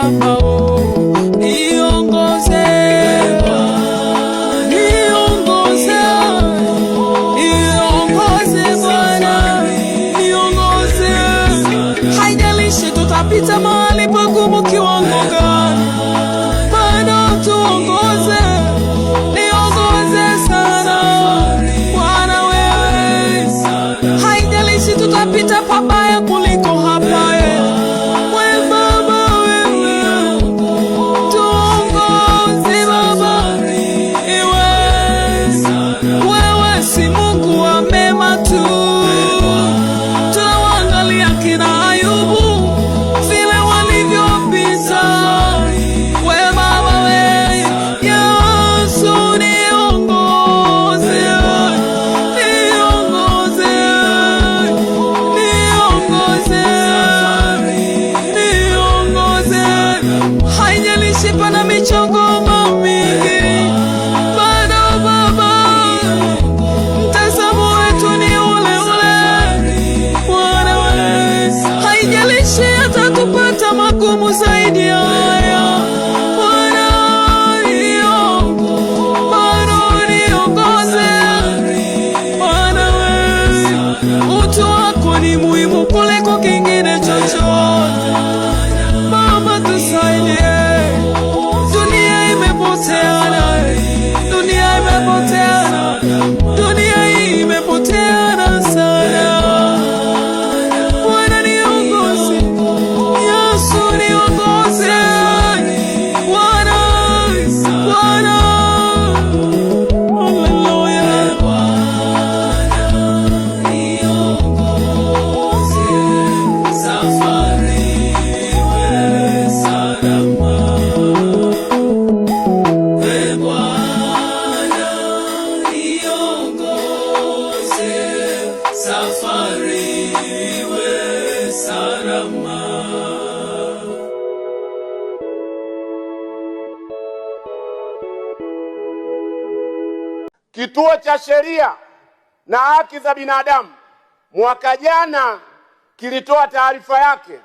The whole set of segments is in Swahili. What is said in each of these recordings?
Baba, niongoze, niongoze, niongoze Bwana, niongoze. Haijalishi tutapita mahali pagumu kiwango gani, Bwana tuongoze, niongoze sana Bwana wewe. Haijalishi tutapita pabaya kuliko hapa wewe Baba, wewe tuongoze Baba. Wewe si Mungu wa mema tu. Tunaangalia kina Ayubu vile walivyopita, wewe Baba wewe Yesu niongoze, niongoze, niongoze, niongoze. Haijalishi pana michongoma mingi, Bwana Baba, mtazamo wetu ni ule ule Bwana wewe. Haijalishi yatatupata magumu zaidi ya haya, Bwana niongoze Bwana wewe. Utu wako ni muhimu kuliko kingine chochote Baba, tusaidie. Dunia imepoteana, dunia imepoteana, dunia hii imepoteana sana. Bwana niongoze, Yesu niongoze Bwana, Bwana. Haleluya. Kituo cha Sheria na Haki za Binadamu mwaka jana kilitoa taarifa yake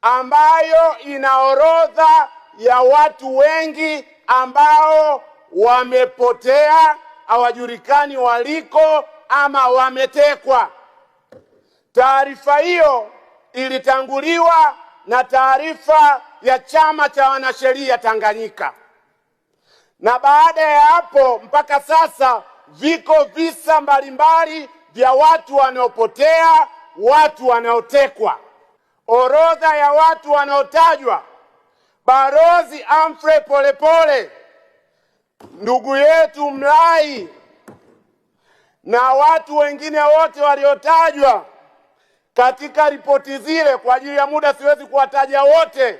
ambayo ina orodha ya watu wengi ambao wamepotea, hawajulikani waliko ama wametekwa. Taarifa hiyo ilitanguliwa na taarifa ya Chama cha Wanasheria Tanganyika. Na baada ya hapo mpaka sasa viko visa mbalimbali vya watu wanaopotea, watu wanaotekwa. Orodha ya watu wanaotajwa: Balozi Humphrey Polepole, ndugu yetu Mlai, na watu wengine wote waliotajwa katika ripoti zile. Kwa ajili ya muda siwezi kuwataja wote.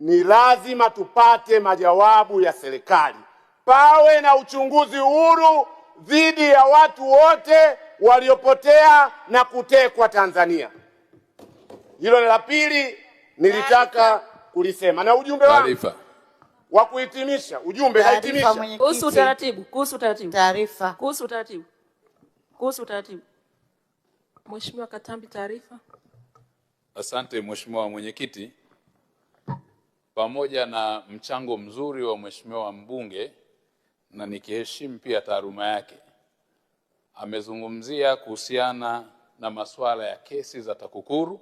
Ni lazima tupate majawabu ya serikali, pawe na uchunguzi huru dhidi ya watu wote waliopotea na kutekwa Tanzania. Hilo la pili nilitaka kulisema. Na ujumbe wangu wa kuhitimisha, ujumbe haitimisha kuhusu utaratibu. Mheshimiwa Katambi, taarifa. Asante Mheshimiwa Mwenyekiti. Pamoja na mchango mzuri wa Mheshimiwa mbunge, na nikiheshimu pia taaluma yake, amezungumzia kuhusiana na masuala ya kesi za TAKUKURU,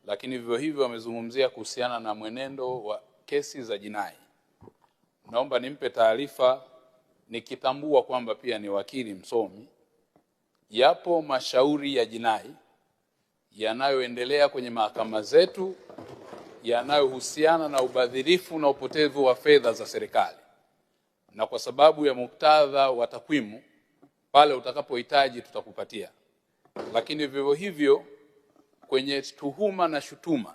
lakini vivyo hivyo amezungumzia kuhusiana na mwenendo wa kesi za jinai. Naomba nimpe taarifa, nikitambua kwamba pia ni wakili msomi. Yapo mashauri ya jinai yanayoendelea kwenye mahakama zetu yanayohusiana na ubadhirifu na upotevu wa fedha za serikali, na kwa sababu ya muktadha wa takwimu, pale utakapohitaji tutakupatia. Lakini vivyo hivyo kwenye tuhuma na shutuma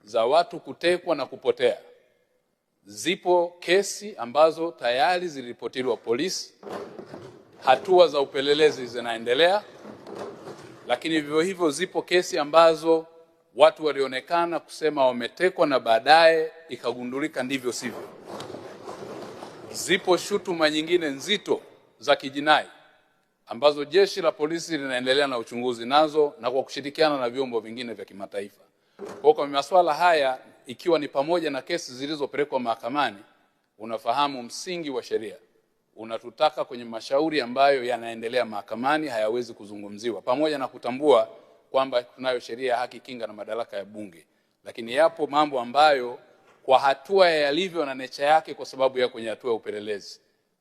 za watu kutekwa na kupotea, zipo kesi ambazo tayari ziliripotiwa polisi, hatua za upelelezi zinaendelea. Lakini vivyo hivyo zipo kesi ambazo watu walionekana kusema wametekwa na baadaye ikagundulika ndivyo sivyo. Zipo shutuma nyingine nzito za kijinai ambazo jeshi la polisi linaendelea na uchunguzi nazo na kwa kushirikiana na vyombo vingine vya kimataifa. Kwa masuala haya ikiwa ni pamoja na kesi zilizopelekwa mahakamani. Unafahamu msingi wa sheria unatutaka kwenye mashauri ambayo yanaendelea mahakamani hayawezi kuzungumziwa, pamoja na kutambua kwamba tunayo sheria ya haki, kinga na madaraka ya Bunge, lakini yapo mambo ambayo kwa hatua yalivyo na nature yake, kwa sababu ya kwenye hatua ya upelelezi,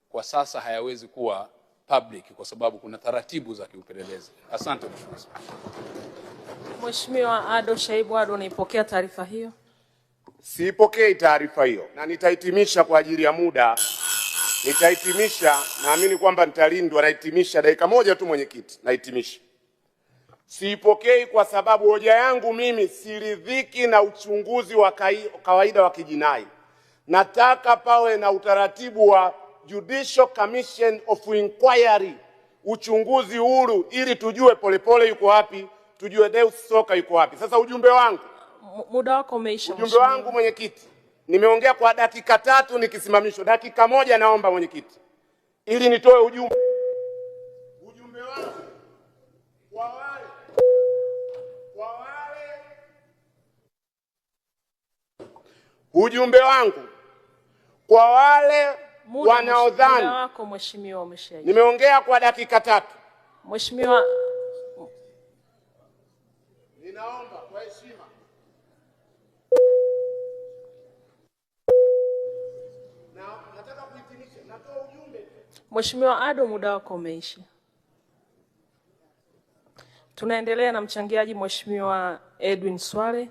kwa sasa hayawezi kuwa public kwa sababu kuna taratibu za kiupelelezi. Asante Mheshimiwa Ado Shaibu Ado, unaipokea taarifa hiyo? Siipokei taarifa hiyo, na nitahitimisha kwa ajili ya muda. Nitahitimisha, naamini kwamba nitalindwa. Nahitimisha dakika moja tu mwenyekiti, nahitimisha. Siipokei kwa sababu hoja yangu mimi siridhiki na uchunguzi wa kawaida wa kijinai. Nataka pawe na utaratibu wa Judicial Commission of Inquiry, uchunguzi huru, ili tujue Polepole yuko wapi, tujue Deus Soka yuko wapi. Sasa ujumbe wangu, muda wako umeisha. Ujumbe wangu mwenyekiti, nimeongea kwa dakika 3 nikisimamishwa. Dakika moja naomba mwenyekiti, ili nitoe ujumbe. Ujumbe wangu ujumbe wangu kwa wale wanaodhani. Wako mheshimiwa umeshaisha. Nimeongea kwa dakika 3. Mheshimiwa, ninaomba kwa heshima. Nataka kuhitimisha, natoa ujumbe. Mheshimiwa Ado, muda wako umeisha. Tunaendelea na mchangiaji Mheshimiwa Edwin Swale.